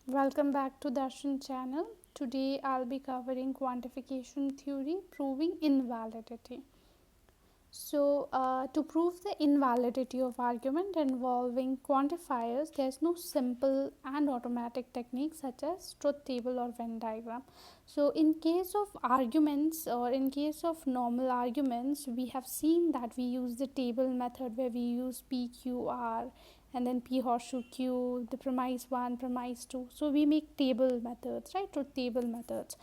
Welcome back to Darshan channel. Today I'll be covering quantification theory proving invalidity. To prove the invalidity of argument involving quantifiers, there's no simple and automatic technique such as truth table or Venn diagram. So, in case of arguments or in case of normal arguments, we have seen that we use the table method where we use PQR and then P horseshoe Q, the premise 1, premise 2. So, we make table methods, right? Truth table methods.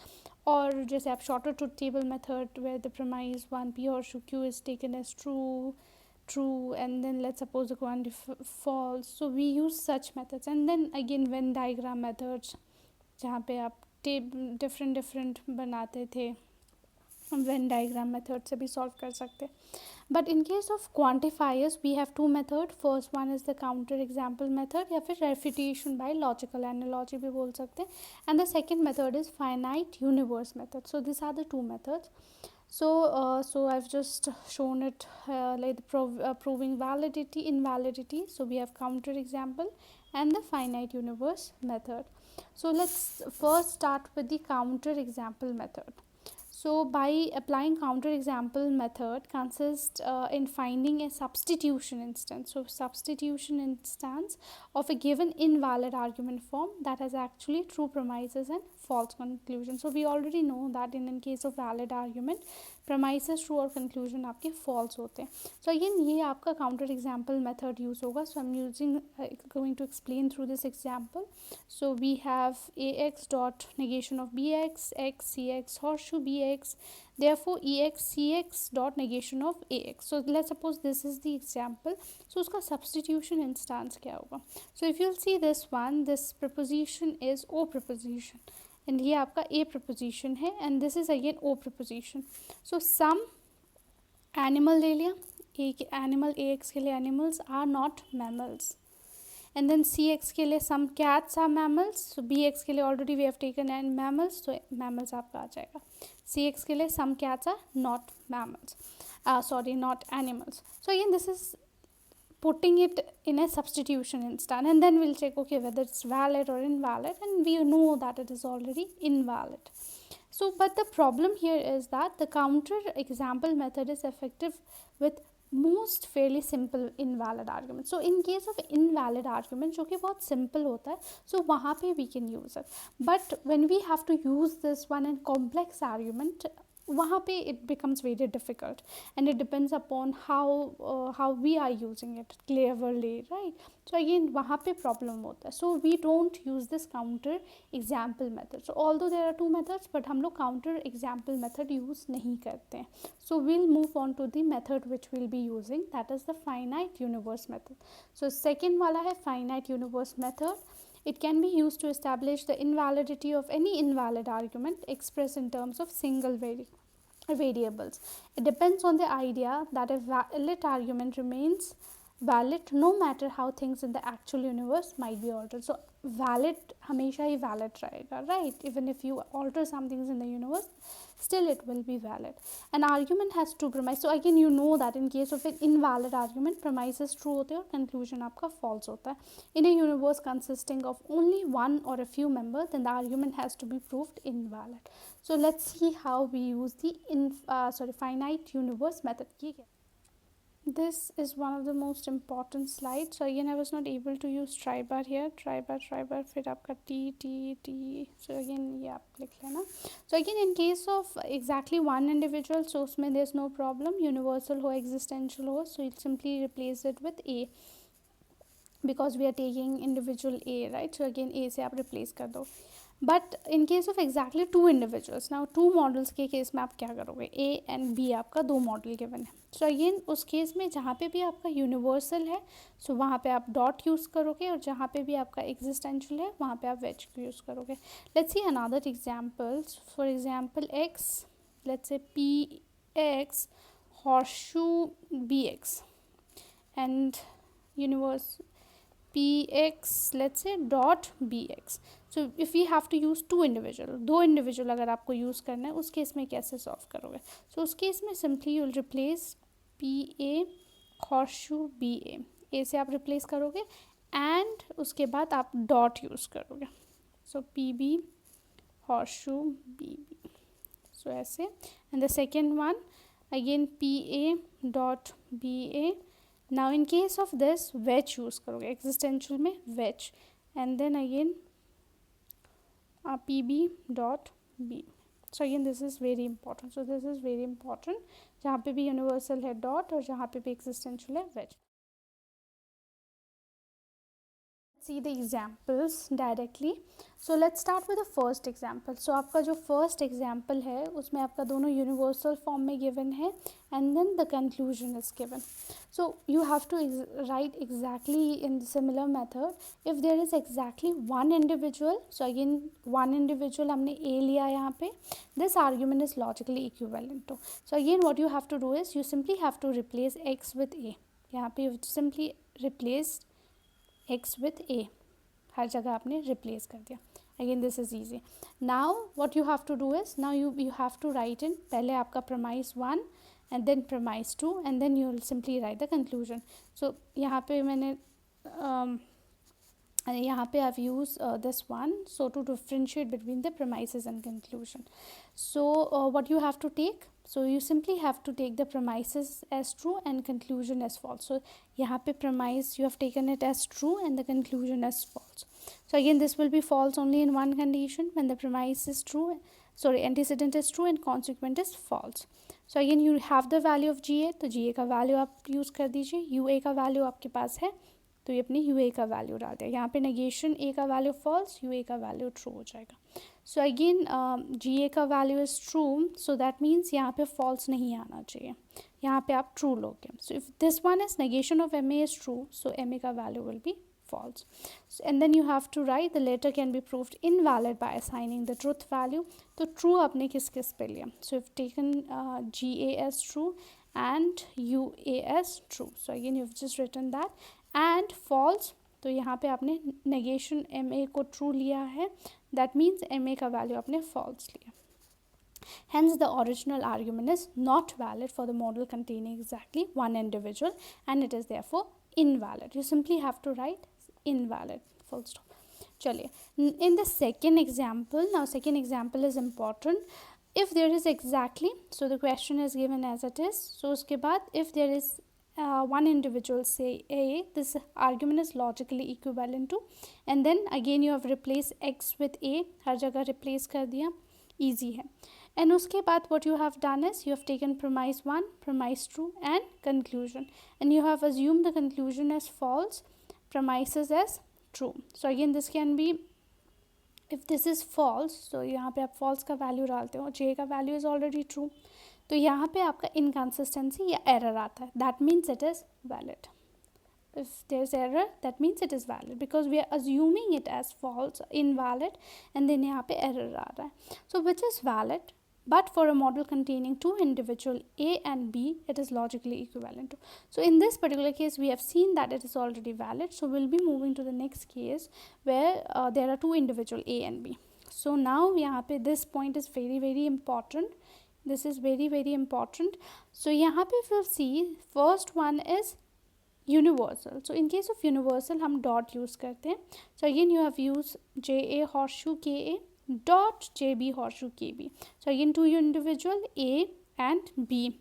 और जैसे आप shorter truth table method where the premise 1 P horseshoe Q is taken as true, and then let's suppose the quantity false. So we use such methods, and then again Venn diagram methods जहाँ पे आप different बनाते थे, Venn diagram method से भी solve कर सकते. But in case of quantifiers, we have two methods. First one is the counter example method या फिर refutation by logical analogy भी बोल सकते हैं. And the second method is finite universe method. So these are the two methods. So I've just shown it like proving validity, invalidity. So we have counter example and the finite universe method. So let's first start with the counter example method. So by applying counter example method consists in finding a substitution instance. So substitution instance of a given invalid argument form that has actually true premises and false conclusion. So we already know that in case of valid argument premises true और conclusion आपके false होते हैं. So again ये आपका counter example method use होगा. So I'm using going to explain through this example. So we have ax dot negation of bx, x cx horseshoe bx, therefore ex cx dot negation of ax. So let's suppose this is the example. So उसका substitution instance क्या होगा? So if you'll see this one, this preposition is o preposition and ये आपका a preposition है and this is again o preposition. So some animal ले लिया, एक animal ax के लिए animals are not mammals. And then cx के लिए some cats are mammals. So bx के लिए already we have taken and mammals, so mammals आपका आ जाएगा. cx के लिए some cats are not mammals, not animals. So again this is putting it in a substitution instance, and then we'll check okay whether it's valid or invalid, and we know that it is already invalid. So but the problem here is that the counter example method is effective with most fairly simple invalid argument. So in case of invalid argument जो कि बहुत simple होता है, so वहाँ पे we can use it. But when we have to use this one in complex argument, वहाँ पे it becomes very difficult, and it depends upon how we are using it cleverly, right? So again वहाँ पे problem होता है. So we don't use this counter example method. So although there are two methods, but हम लोग counter example method use नहीं करते हैं. So we'll move on to the method which we'll be using, that is the finite universe method. So second वाला है finite universe method. It can be used to establish the invalidity of any invalid argument expressed in terms of single variables. It depends on the idea that a valid argument remains valid no matter how things in the actual universe might be altered. So valid हमेशा ही valid रहेगा, right? Even if you alter some things in the universe, still it will be valid. An argument has two premises. So again you know that in case of an invalid argument, premises true होते हैं और conclusion आपका false होता है. In a universe consisting of only one or a few members, then the argument has to be proved invalid. So let's see how we use the finite universe method. This is one of the most important slides. So again I was not able to use try bar here. Try bar फिर आपका t. So again ये आप लिख लेना. So again in case of exactly one individual, so उसमें there's no problem. Universal हो, existential हो, so you'll simply replace it with a because we are taking individual a, right? So again a से आप replace कर दो. But in case of exactly two individuals, now two models के case में आप क्या करोगे, ए एंड बी आपका दो मॉडल गिवन है. सो अगेन उस केस में जहाँ पे भी आपका यूनिवर्सल है, सो वहाँ पे आप डॉट यूज़ करोगे, और जहाँ पे भी आपका एग्जिस्टेंशियल है वहाँ पे आप वेज यूज़ करोगे. Let's see another examples. For example X, let's say P X horseshoe B X and universe px, let's say dot bx. So if we have to use two individual, दो individual अगर आपको use करना है, उस case में कैसे solve करोगे? So उस केस में simply you will replace pa horseshoe ba, a से आप रिप्लेस करोगे एंड उसके बाद आप डॉट यूज़ करोगे. So PB horseshoe BB. So ऐसे. And the second one again PA dot BA. Now in case of this wedge use करोगे, existential में wedge, and then again PB dot B. So again this is very important. So this is very important. जहाँ पे भी universal है dot और जहाँ पे भी existential है wedge. See the examples directly. So let's start with the first example. So आपका जो first example है उसमें आपका दोनों universal form में given है and then the conclusion is given. So you have to write exactly in the similar method. If there is exactly one individual, so again one individual हमने A लिया यहाँ पे, this argument is logically equivalent to. So again what you have to do is you simply have to replace x with A. यहाँ पे you simply replace x with a, हर जगह आपने replace कर दिया. Again this is easy. Now what you have to do is now you have to write in पहले आपका promise 1 and then promise 2 and then you will simply write the conclusion. So यहाँ पे मैंने यहाँ पे I've used this one so to differentiate between the premises and conclusion. So what you have to take, so you simply have to take the premises as true and conclusion as false. So यहाँ पे premise you have taken it as true and the conclusion as false. So again this will be false only in one condition, when the premise is true, sorry antecedent is true and consequent is false. So again you have the value of GA, तो GA का value आप use कर दीजिए. UA का value आपके पास है तो ये अपनी UA का वैल्यू डाल दिया. यहाँ पे नेगेशन A का वैल्यू फॉल्स, UA का वैल्यू ट्रू हो जाएगा. सो अगेन GA का value is true, so that means यहाँ पे फॉल्स नहीं आना चाहिए, यहाँ पे आप ट्रू लोगे. So if this one is negation of MA is true, so MA का value will be false. And then you have to write the letter can be proved invalid by assigning the truth value. तो true आपने किस किस पे लिया? So you've taken GA as true and UA as true. So again you've just written that. And false, तो यहाँ पे आपने negation MA को true लिया है, that means MA का value आपने false लिया. Hence the original argument is not valid for the model containing exactly one individual and it is therefore invalid. You simply have to write invalid, full stop. चलिए, in the second example, now second example is important. If there is exactly, so the question is given as it is, so उसके बाद if there is one individual say A, this argument is logically equivalent to, and then again you have replaced x with A, हर जगह replace कर दिया, easy है. And उसके बाद what you have done is you have taken premise 1, premise 2 and conclusion, and you have assumed the conclusion as false, premises as true. So again this can be, if this is false, so यहाँ पे आप false का value डालते हो, J का value is already true, तो यहाँ पे आपका inconsistency या error आता है, that means it is valid. If there is error, that means it is valid because we are assuming it as false, invalid, and then यहाँ पे error आ रहा है. So which is valid, but for a model containing two individual A and B, it is logically equivalent to. So in this particular case, we have seen that it is already valid. So we'll be moving to the next case where there are two individual A and B. So now यहाँ पे this point is very very important. This is very very important. So यहाँ पे if you see, first one is universal. So in case of universal हम dot use करते हैं. So again you have used JA horseshoe KA dot JB horseshoe KB. So again two individual A and B,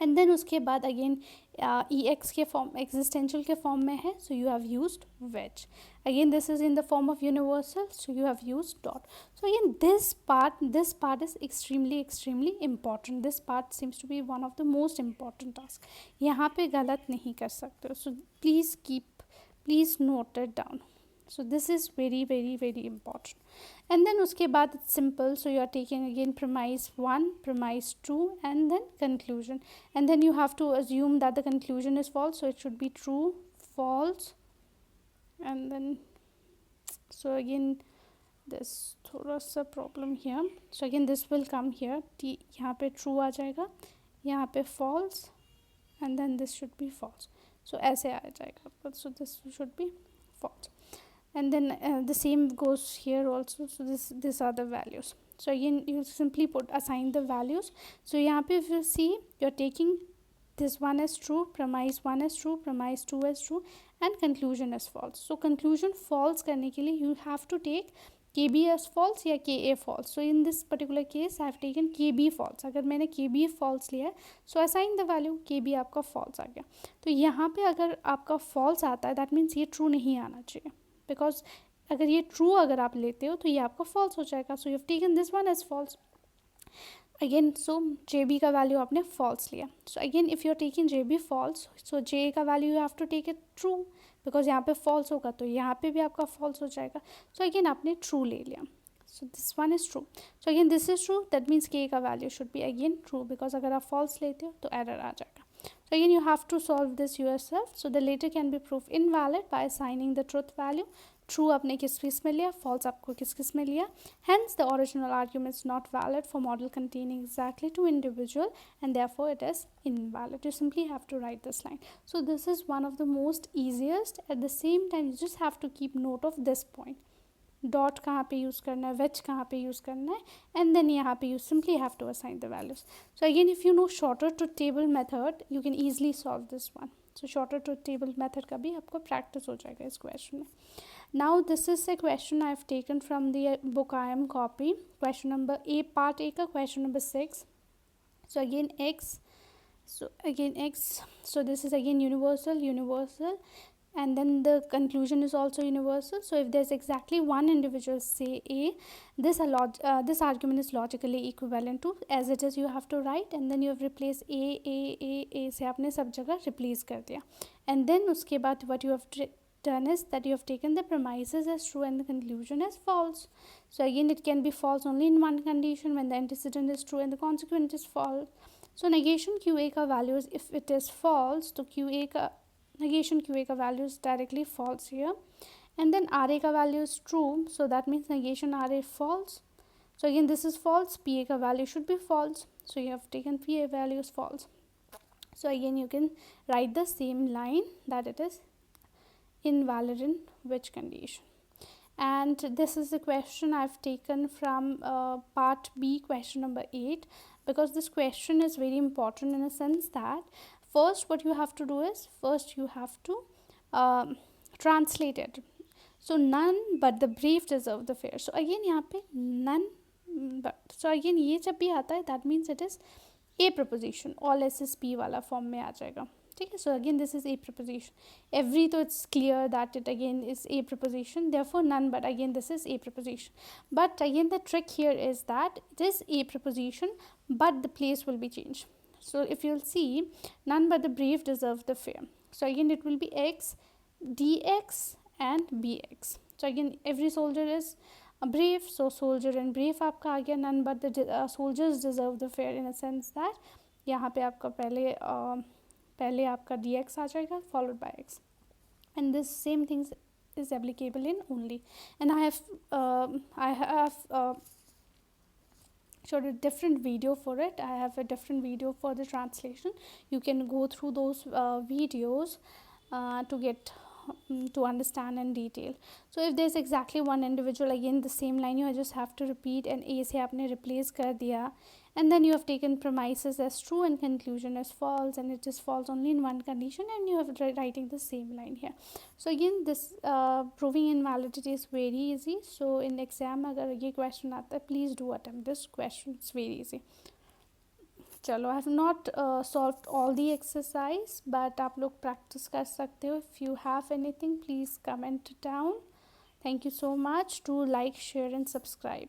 and then उसके बाद again EX के form, existential के form में है, so you have used wedge. Again this is in the form of universal, so you have used dot. So again this part is extremely important. This part seems to be one of the most important tasks. यहाँ पे गलत नहीं कर सकते, so please note it down. So this is very very very important. And then उसके बाद it's simple, so you are taking again premise 1, premise 2 and then conclusion, and then you have to assume that the conclusion is false, so it should be true, false, and then so again there's थोड़ा सा problem here. So again this will come here, T यहाँ पे true आ जाएगा, यहाँ पे false, and then this should be false. So ऐसे आ जाएगा, so this should be false. And then the same goes here also. So these are the values. So again you simply assign the values. So यहाँ पे if you see, you're taking this one as true, premise 1 is true, premise 2 is true, and conclusion is false. So conclusion false करने के लिए you have to take KB as false या KA false. So in this particular case I have taken KB false. अगर मैंने KB false लिया है so assign the value, KB आपका false आ गया. तो यहाँ पे अगर आपका false आता है that means ये true नहीं आना चाहिए, because अगर ये true अगर आप लेते हो तो ये आपका false हो जाएगा. So you have taken this one as false. Again, so JB का value आपने false लिया. So again if you are taking JB false, so J का value you have to take it true, because यहाँ पे false होगा तो यहाँ पे भी आपका false हो जाएगा. So again आपने true ले लिया. So this one is true. So again this is true, that means K का value should be again true, because अगर आप false लेते हो तो error आ जाएगा. So again you have to solve this yourself. So the later can be proved invalid by assigning the truth value. True आपने किस किस में लिया, false आपको किस किस में लिया. Hence the original argument is not valid for model containing exactly two individual, and therefore it is invalid. You simply have to write this line. So this is one of the most easiest. At the same time you just have to keep note of this point. Dot कहाँ पे use करना है, veg कहाँ पे use करना है, and then यहाँ पे you simply have to assign the values. So again if you know shorter truth table method you can easily solve this one. So shorter truth table method का भी आपको practice हो जाएगा इस क्वेश्चन में. Now this is a question I have taken from the book I am copy. Question number A, part A का question number 6. So again X, so this is again universal, and then the conclusion is also universal. So if there's exactly one individual, say A, this argument is logically equivalent to as it is, you have to write, and then you have replaced A से आपने सब जगह replace कर दिया, and then उसके बाद what you have done is that you have taken the premises as true and the conclusion as false. So again it can be false only in one condition, when the antecedent is true and the consequent is false. So negation QA का values, if it is false तो QA का negation QA का value is directly false here, and then RA का value is true, so that means negation RA false. So again this is false, PA का value should be false, so you have taken PA value is false. So again you can write the same line that it is invalid in which condition. And this is the question I've taken from part B, question number 8, because this question is very important in a sense that first what you have to do is first you have to translate it. So none but the brave deserve the fair. So again यहाँ पे none but, so again ये जब भी आता है that means it is a preposition, all SSP वाला form में आ जाएगा. ठीक है. So again this is a preposition. Every तो it's clear that it again is a preposition, therefore none but again this is a preposition. But again the trick here is that it is a preposition but the place will be changed. So if you'll see, none but the brave deserve the fair. So again it will be x, dx and bx. So again every soldier is brave, so soldier and brave आपका आ गया. none but the soldiers deserve the fair in a sense that यहाँ पे आपका पहले आपका dx आ जाएगा followed by x, and this same things is applicable in only. And I have showed a different video for it. I have a different video for the translation. You can go through those videos to get to understand in detail. So if there's exactly one individual, again the same line you just have to repeat, and A से आपने replace कर दिया, and then you have taken premises as true and conclusion as false, and it is false only in one condition, and you have writing the same line here. So again this proving invalidity is very easy. So in exam अगर ये question आता है, please do attempt this question, it's very easy. चलो, I have not solved all the exercise, but आप लोग practice कर सकते हो. If you have anything, please comment down. Thank you so much. Do like, share and subscribe.